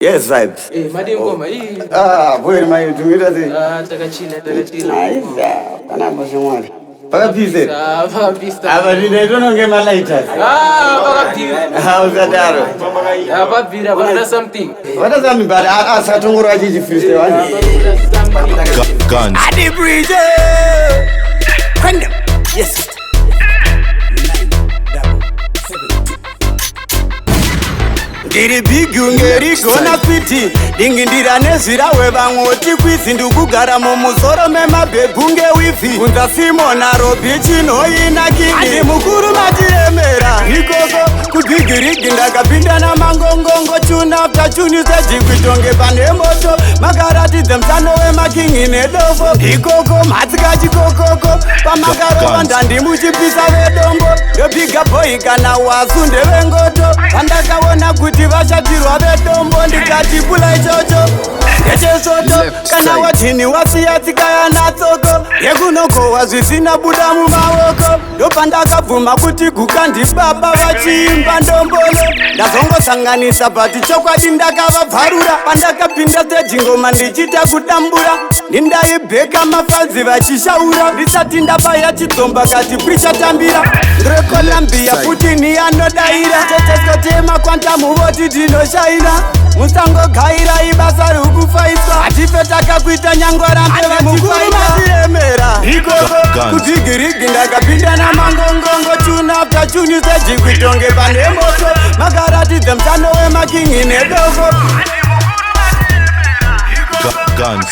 Yes, vibes. Madam ngoma hii. Boy my tumira zi. Takachila. Aiza, kana mshomali. Paka pise. Paka pise. Aba nina itono ngema lighters. Paka pise. Uzadaro. Paka pira, but something. What does that mean? But asatungura jiji freestyle wani. Guns. Adi breeze. Kwenda. Yes. Ndiri bigi ungeri gona fiti Dingindira nezira wevangoti kwizi Ndukugara mumusoro memabhebhunge wifi Kunza Simona Robi chinoina kini Andi mukuru matiremera Ikoko kudigirigi ndakapinda na mangongongo Tune after tune sejikwitonge pane moto Makaratidze mtano wemakingi nedovo Ikoko matsika chikokoko Pamakarova ndandi muchipisa vedombo Ndopiga boy kana wasu ndevengoto Pandakaona kuti vashatirwa vedombo ndikati pula ichocho ndechesoto kana watini wasiya tsika yanatsoko yekunokohwa zvisina buda mumaoko ndopandakabvuma kuti guka ndibaba vachiimba ndombolo ndazongosanganisa bhati chokwadi ndakavabvarura pandakapinda sejingoma ndichita kudambura ndindaibheka mafadzi vachishaura ndisati ndabaya chidzomba kati prichatambira nderekonambiya putini anodaira teteskotema kwanta muvoti tinoshaira musangogaira ibasa rikufaiswa hatife takakuita nyangwarambe vachifairemera ikoko kudigirigi ndakapinda namangongongo tune after tune sejikwitonge pane moto makaratidze mtano wemakingi nedoko Guns.